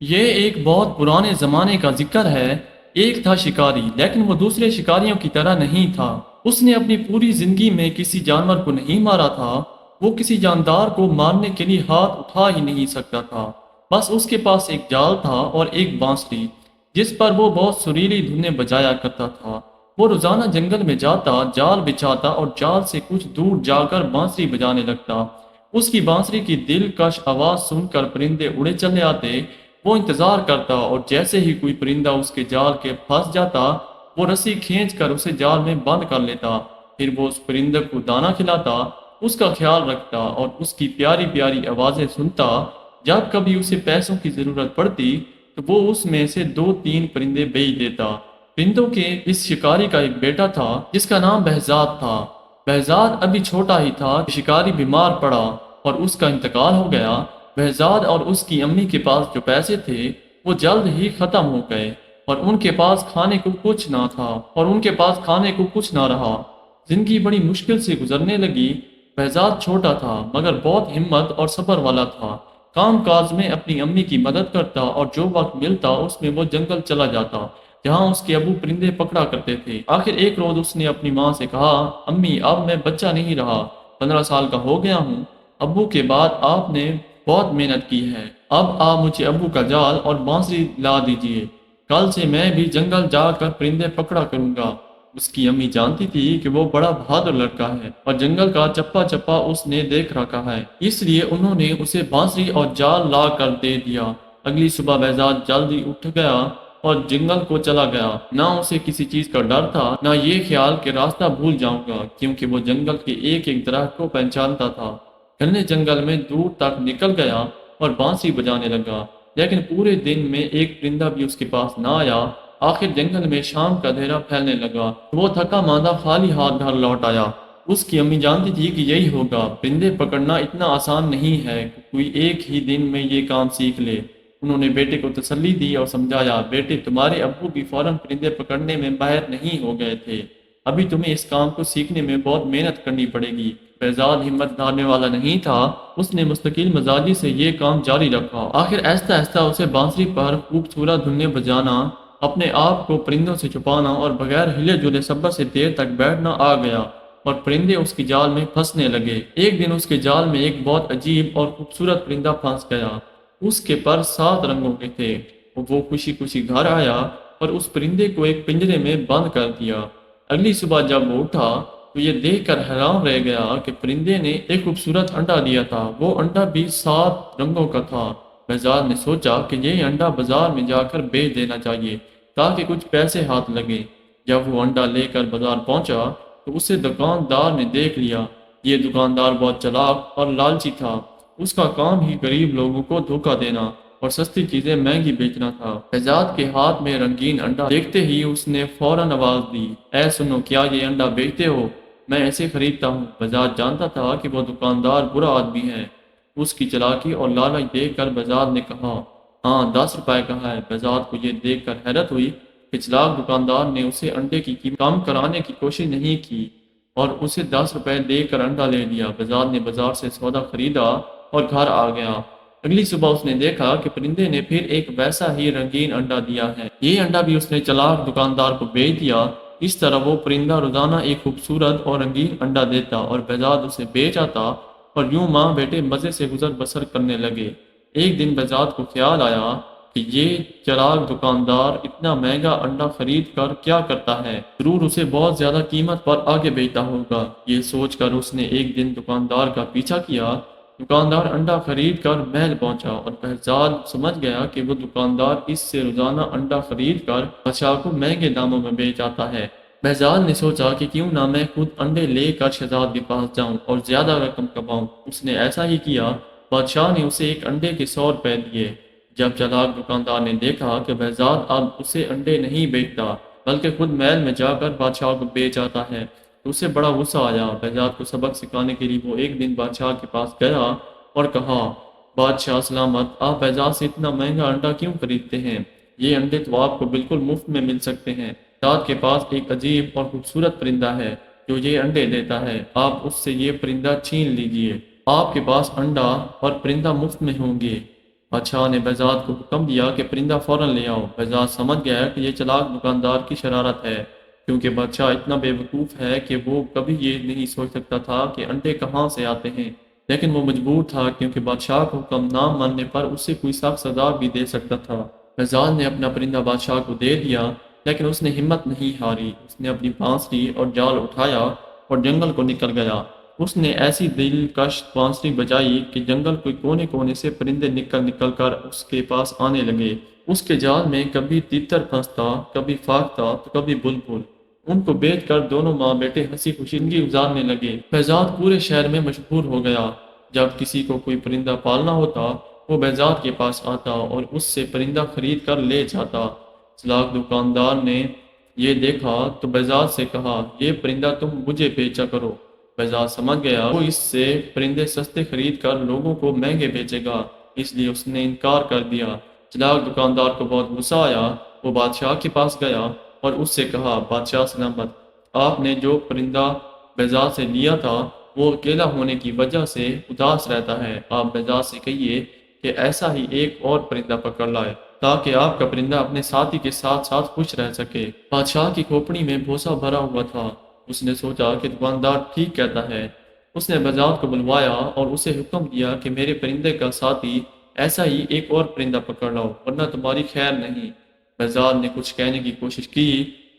یہ ایک بہت پرانے زمانے کا ذکر ہے۔ ایک تھا شکاری، لیکن وہ دوسرے شکاریوں کی طرح نہیں تھا۔ اس نے اپنی پوری زندگی میں کسی جانور کو نہیں مارا تھا۔ وہ کسی جاندار کو مارنے کے لیے ہاتھ اٹھا ہی نہیں سکتا تھا۔ بس اس کے پاس ایک جال تھا اور ایک بانسری، جس پر وہ بہت سریلی دھنیں بجایا کرتا تھا۔ وہ روزانہ جنگل میں جاتا، جال بچھاتا اور جال سے کچھ دور جا کر بانسری بجانے لگتا۔ اس کی بانسری کی دلکش آواز سن کر پرندے اڑے چلے آتے۔ وہ انتظار کرتا اور جیسے ہی کوئی پرندہ اس کے جال کے پھنس جاتا، وہ رسی کھینچ کر اسے جال میں بند کر لیتا۔ پھر وہ اس پرندے کو دانہ کھلاتا، اس کا خیال رکھتا اور اس کی پیاری پیاری آوازیں سنتا۔ جب کبھی اسے پیسوں کی ضرورت پڑتی تو وہ اس میں سے دو تین پرندے بیچ دیتا۔ پرندوں کے اس شکاری کا ایک بیٹا تھا جس کا نام بہزاد تھا۔ بہزاد ابھی چھوٹا ہی تھا کہ شکاری بیمار پڑا اور اس کا انتقال ہو گیا۔ بہزاد اور اس کی امی کے پاس جو پیسے تھے وہ جلد ہی ختم ہو گئے اور ان کے پاس کھانے کو کچھ نہ رہا۔ زندگی بڑی مشکل سے گزرنے لگی۔ بہزاد چھوٹا تھا مگر بہت ہمت اور صبر والا تھا۔ کام کاج میں اپنی امی کی مدد کرتا اور جو وقت ملتا اس میں وہ جنگل چلا جاتا جہاں اس کے ابو پرندے پکڑا کرتے تھے۔ آخر ایک روز اس نے اپنی ماں سے کہا، امی اب میں بچہ نہیں رہا، 15 سال کا ہو گیا ہوں۔ ابو کے بعد آپ نے بہت محنت کی ہے، اب آپ مجھے ابو کا جال اور بانسری لا دیجیے، کل سے میں بھی جنگل جا کر پرندے پکڑا کروں گا۔ اس کی امی جانتی تھی کہ وہ بڑا بہادر لڑکا ہے اور جنگل کا چپا چپا اس نے دیکھ رکھا ہے، اس لیے انہوں نے اسے بانسری اور جال لا کر دے دیا۔ اگلی صبح بہزاد جلدی اٹھ گیا اور جنگل کو چلا گیا۔ نہ اسے کسی چیز کا ڈر تھا، نہ یہ خیال کہ راستہ بھول جاؤں گا، کیونکہ وہ جنگل کے ایک ایک درخت کو پہچانتا تھا۔ گھنے جنگل میں دور تک نکل گیا اور بانسری بجانے لگا، لیکن پورے دن میں ایک پرندہ بھی اس کے پاس نہ آیا۔ آخر جنگل میں شام کا اندھیرا پھیلنے لگا۔ وہ تھکا ماندہ خالی ہاتھ گھر لوٹ آیا۔ اس کی امی جانتی تھی کہ یہی ہوگا، پرندے پکڑنا اتنا آسان نہیں ہے کہ کوئی ایک ہی دن میں یہ کام سیکھ لے۔ انہوں نے بیٹے کو تسلی دی اور سمجھایا، بیٹے تمہارے ابو بھی فوراً پرندے پکڑنے میں ماہر نہیں ہو گئے تھے، ابھی تمہیں اس کام کو سیکھنے میں بہت محنت کرنی پڑے گی۔ بہزاد ہمت ہارنے والا نہیں تھا، اس نے مستقل مزاجی سے یہ کام جاری رکھا۔ آخر آہستہ آہستہ اسے بانسری پر خوبصورت دھنیں بجانا، اپنے آپ کو پرندوں سے چھپانا اور بغیر ہلے جلے صبر سے دیر تک بیٹھنا آ گیا، اور پرندے اس کی جال میں پھنسنے لگے۔ ایک دن اس کے جال میں ایک بہت عجیب اور خوبصورت پرندہ پھنس گیا۔ اس کے پر 7 رنگوں کے تھے۔ وہ خوشی خوشی گھر آیا اور اس پرندے کو ایک پنجرے میں بند کر دیا۔ اگلی صبح جب وہ اٹھا تو یہ دیکھ کر حیران رہ گیا کہ پرندے نے ایک خوبصورت انڈا دیا تھا۔ وہ انڈا بھی 7 رنگوں کا تھا۔ بہزاد نے سوچا کہ یہ انڈا بازار میں جا کر بیچ دینا چاہیے تاکہ کچھ پیسے ہاتھ لگیں۔ جب وہ انڈا لے کر بازار پہنچا تو اسے دکاندار نے دیکھ لیا۔ یہ دکاندار بہت چلاک اور لالچی تھا۔ اس کا کام ہی غریب لوگوں کو دھوکہ دینا اور سستی چیزیں مہنگی بیچنا تھا۔ بہزاد کے ہاتھ میں رنگین انڈا دیکھتے ہی اس نے فوراً آواز دی، اے سنو، کیا یہ انڈا بیچتے ہو؟ میں ایسے خریدتا ہوں۔ بہزاد جانتا تھا کہ وہ دکاندار برا آدمی ہے۔ اس کی چلاکی اور لالچ دیکھ کر بہزاد نے کہا، ہاں 10 روپے کا ہے۔ بہزاد کو یہ دیکھ کر حیرت ہوئی کہ چلاک دکاندار نے اسے انڈے کی قیمت کم کرانے کی کوشش نہیں کی اور اسے 10 روپے دے کر انڈا لے لیا۔ بہزاد نے بازار سے سودا خریدا اور گھر آ گیا۔ اگلی صبح اس نے دیکھا کہ پرندے نے پھر ایک ویسا ہی رنگین انڈا دیا ہے۔ یہ انڈا بھی اس نے چلاک دکاندار کو بیچ دیا۔ اس طرح وہ پرندہ روزانہ ایک خوبصورت اور رنگین انڈا دیتا اور بہزاد اسے بیچ آتا، اور یوں ماں بیٹے مزے سے گزر بسر کرنے لگے۔ ایک دن بہزاد کو خیال آیا کہ یہ چلاک دکاندار اتنا مہنگا انڈا خرید کر کیا کرتا ہے، ضرور اسے بہت زیادہ قیمت پر آگے بیچتا ہوگا۔ یہ سوچ کر اس نے ایک دن دکاندار کا پیچھا کیا۔ دکاندار انڈا خرید کر محل پہنچا اور بہزاد سمجھ گیا کہ وہ دکاندار اس سے روزانہ انڈا خرید کر بادشاہ کو مہنگے داموں میں بیچ آتا ہے۔ بہزاد نے سوچا کہ کیوں نہ میں خود انڈے لے کر شہزاد کے پاس جاؤں اور زیادہ رقم کماؤں۔ اس نے ایسا ہی کیا۔ بادشاہ نے اسے ایک انڈے کے 100 روپے دیے۔ جب چلاک دکاندار نے دیکھا کہ بہزاد اب اسے انڈے نہیں بیچتا بلکہ خود محل میں جا کر بادشاہ کو بیچ آتا ہے تو اسے بڑا غصہ آیا۔ بہزاد کو سبق سکھانے کے لیے وہ ایک دن بادشاہ کے پاس گیا اور کہا، بادشاہ سلامت، آپ بہزاد سے اتنا مہنگا انڈا کیوں خریدتے ہیں؟ یہ انڈے تو آپ کو بالکل مفت میں مل سکتے ہیں۔ بہزاد کے پاس ایک عجیب اور خوبصورت پرندہ ہے جو یہ انڈے دیتا ہے، آپ اس سے یہ پرندہ چھین لیجئے، آپ کے پاس انڈا اور پرندہ مفت میں ہوں گے۔ بادشاہ نے بہزاد کو حکم دیا کہ پرندہ فوراً لے آؤ۔ بہزاد سمجھ گیا کہ یہ چلاک دکاندار کی شرارت ہے، کیونکہ بادشاہ اتنا بے وقوف ہے کہ وہ کبھی یہ نہیں سوچ سکتا تھا کہ انڈے کہاں سے آتے ہیں، لیکن وہ مجبور تھا کیونکہ بادشاہ کو حکم نہ ماننے پر اسے کوئی سخت سزا بھی دے سکتا تھا۔ بہزاد نے اپنا پرندہ بادشاہ کو دے دیا، لیکن اس نے ہمت نہیں ہاری۔ اس نے اپنی بانسری اور جال اٹھایا اور جنگل کو نکل گیا۔ اس نے ایسی دلکش بانسری بجائی کہ جنگل کے کونے کونے سے پرندے نکل نکل کر اس کے پاس آنے لگے۔ اس کے جال میں کبھی تیتر پھنستا، کبھی فاختہ تو کبھی بلبل۔ ان کو بیچ کر دونوں ماں بیٹے ہنسی خوشی زندگی گزارنے لگے۔ بہزاد پورے شہر میں مشہور ہو گیا۔ جب کسی کو کوئی پرندہ پالنا ہوتا، وہ بہزاد کے پاس آتا اور اس سے پرندہ خرید کر لے جاتا۔ چلاک دکاندار نے یہ دیکھا تو بہزاد سے کہا، یہ پرندہ تم مجھے بیچا کرو۔ بہزاد سمجھ گیا وہ اس سے پرندے سستے خرید کر لوگوں کو مہنگے بیچے گا، اس لیے اس نے انکار کر دیا۔ چلاک دکاندار کو بہت غصہ آیا۔ وہ بادشاہ کے پاس گیا اور اس سے کہا، بادشاہ سلامت، آپ نے جو پرندہ بہزاد سے لیا تھا وہ اکیلا ہونے کی وجہ سے اداس رہتا ہے۔ آپ بہزاد سے کہیے کہ ایسا ہی ایک اور پرندہ پکڑ لائے تاکہ آپ کا پرندہ اپنے ساتھی کے ساتھ ساتھ خوش رہ سکے۔ بادشاہ کی کھوپڑی میں بھوسا بھرا ہوا تھا۔ اس نے سوچا کہ دکاندار ٹھیک کہتا ہے۔ اس نے بہزاد کو بلوایا اور اسے حکم دیا کہ میرے پرندے کا ساتھی ایسا ہی ایک اور پرندہ پکڑ لاؤ، ورنہ تمہاری خیر نہیں۔ بہزاد نے کچھ کہنے کی کوشش کی،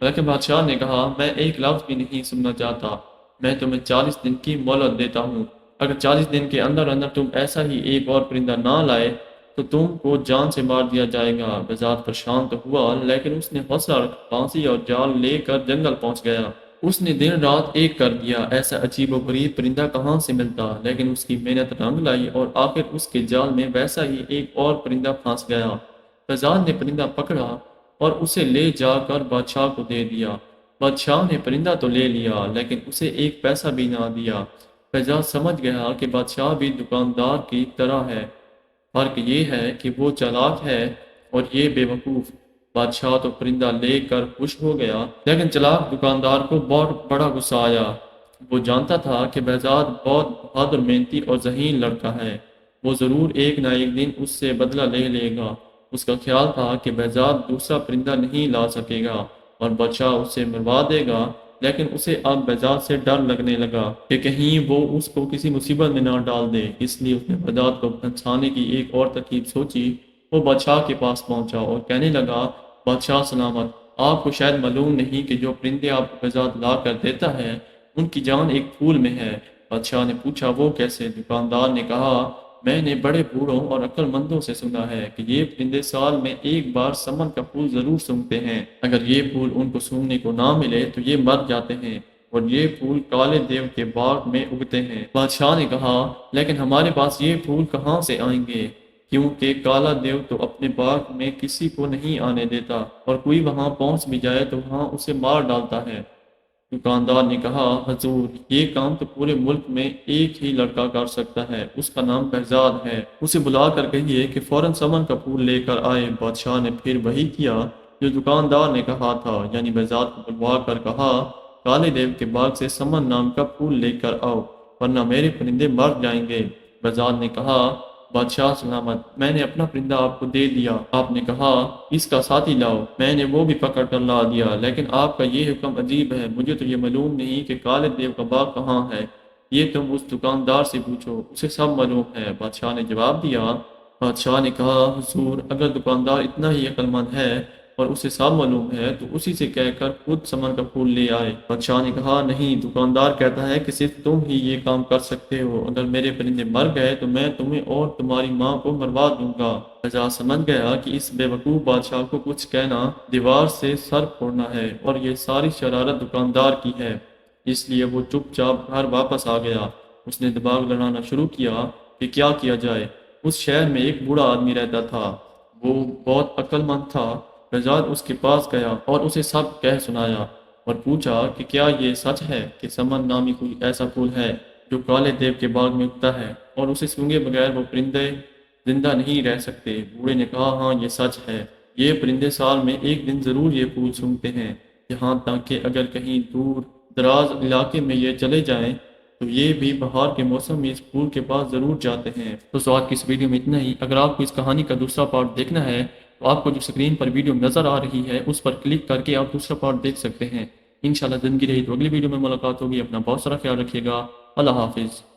لیکن بادشاہ نے کہا، میں ایک لفظ بھی نہیں سننا چاہتا۔ میں تمہیں 40 دن کی مہلت دیتا ہوں۔ اگر 40 دن کے اندر اندر تم ایسا ہی ایک اور پرندہ نہ لائے تو تم کو جان سے مار دیا جائے گا۔ بہزاد پریشان تو ہوا، لیکن اس نے حوصلہ رکھ پھانسی اور جال لے کر جنگل پہنچ گیا۔ اس نے دن رات ایک کر دیا، ایسا عجیب و غریب پرندہ کہاں سے ملتا، لیکن اس کی محنت رنگ لائی اور آخر اس کے جال میں ویسا ہی ایک اور پرندہ پھنس گیا۔ بہزاد نے پرندہ پکڑا اور اسے لے جا کر بادشاہ کو دے دیا۔ بادشاہ نے پرندہ تو لے لیا، لیکن اسے ایک پیسہ بھی نہ دیا۔ بہزاد سمجھ گیا کہ بادشاہ بھی دکاندار کی طرح ہے، فرق یہ ہے کہ وہ چالاک ہے اور یہ بے وقوف۔ بادشاہ تو پرندہ لے کر خوش ہو گیا، لیکن چلاک دکاندار کو بہت بڑا غصہ آیا۔ وہ جانتا تھا کہ بہزاد بہت بہادر، محنتی اور ذہین لڑکا ہے۔ وہ ضرور ایک نہ ایک دن اس سے بدلہ لے لے گا۔ اس کا خیال تھا کہ بہزاد دوسرا پرندہ نہیں لا سکے گا اور بادشاہ اسے مروا دے گا، لیکن اسے اب بہزاد سے ڈر لگنے لگا کہ کہیں وہ اس کو کسی مصیبت میں نہ ڈال دے۔ اس لیے اس نے بہزاد کو پھنسانے کی ایک اور ترکیب سوچی۔ وہ بادشاہ کے پاس پہنچا اور کہنے لگا، بادشاہ سلامت، آپ کو شاید معلوم نہیں کہ جو پرندے آپ کو بہزاد لا کر دیتا ہے ان کی جان ایک پھول میں ہے۔ بادشاہ نے پوچھا، وہ کیسے؟ دکاندار نے کہا، میں نے بڑے بوڑھوں اور عقل مندوں سے سنا ہے کہ یہ پرندے سال میں ایک بار سمن کا پھول ضرور سونگھتے ہیں۔ اگر یہ پھول ان کو سونگھنے کو نہ ملے تو یہ مر جاتے ہیں، اور یہ پھول کالے دیو کے باغ میں اگتے ہیں۔ بادشاہ نے کہا، لیکن ہمارے پاس یہ پھول کہاں سے آئیں گے؟ کیونکہ کالا دیو تو اپنے باغ میں کسی کو نہیں آنے دیتا، اور کوئی وہاں پہنچ بھی جائے تو وہاں اسے مار ڈالتا ہے۔ دکاندار نے کہا، حضور، یہ کام تو پورے ملک میں ایک ہی لڑکا کر سکتا ہے، اس کا نام بہزاد ہے۔ اسے بلا کر کہیے کہ فوراً سمن کا پھول لے کر آئے۔ بادشاہ نے پھر وہی کیا جو دکاندار نے کہا تھا، یعنی بہزاد کو بلوا کر کہا، کالے دیو کے باغ سے سمن نام کا پھول لے کر آؤ، ورنہ میرے پرندے مر جائیں گے۔ بہزاد نے کہا، بادشاہ سلامت، میں نے اپنا پرندہ آپ کو دے دیا۔ آپ نے کہا، اس کا ساتھی لاؤ۔ میں نے وہ بھی پکڑ کر لا دیا، لیکن آپ کا یہ حکم عجیب ہے۔ مجھے تو یہ معلوم نہیں کہ کالے دیو کا باغ کہاں ہے۔ یہ تم اس دکاندار سے پوچھو، اسے سب معلوم ہے۔ بادشاہ نے جواب دیا۔ بادشاہ نے کہا، حضور، اگر دکاندار اتنا ہی عقل مند ہے اور اسے سب معلوم ہے تو اسی سے کہہ کر خود سمن کا پھول لے آئے۔ بادشاہ نے کہا، نہیں، دکاندار کہتا ہے کہ صرف تم ہی یہ کام کر سکتے ہو۔ اگر میرے پرندے مر گئے تو میں تمہیں اور تمہاری ماں کو مروا دوں گا۔ بہزاد سمجھ گیا کہ اس بے وقوف بادشاہ کو کچھ کہنا دیوار سے سر پھوڑنا ہے، اور یہ ساری شرارت دکاندار کی ہے۔ اس لیے وہ چپ چاپ گھر واپس آ گیا۔ اس نے دماغ لڑانا شروع کیا کہ کیا جائے۔ اس شہر میں ایک بوڑھا آدمی رہتا تھا، وہ بہت عقل مند تھا۔ بہزاد اس کے پاس گیا اور اسے سب کہہ سنایا اور پوچھا کہ کیا یہ سچ ہے کہ سمن نامی کوئی ایسا پھول ہے جو کالے دیو کے باغ میں اگتا ہے، اور اسے سونگے بغیر وہ پرندے زندہ نہیں رہ سکتے؟ بوڑھے نے کہا، ہاں، یہ سچ ہے۔ یہ پرندے سال میں ایک دن ضرور یہ پھول سونگتے ہیں، یہاں تک کہ اگر کہیں دور دراز علاقے میں یہ چلے جائیں تو یہ بھی بہار کے موسم میں اس پھول کے پاس ضرور جاتے ہیں۔ تو آج کی اس ویڈیو میں اتنا ہی۔ اگر آپ کو اس کہانی کا دوسرا پارٹ دیکھنا ہے تو آپ کو جو اسکرین پر ویڈیو نظر آ رہی ہے اس پر کلک کر کے آپ دوسرا پارٹ دیکھ سکتے ہیں۔ انشاءاللہ زندگی رہی تو اگلی ویڈیو میں ملاقات ہوگی۔ اپنا بہت سارا خیال رکھیے گا۔ اللہ حافظ۔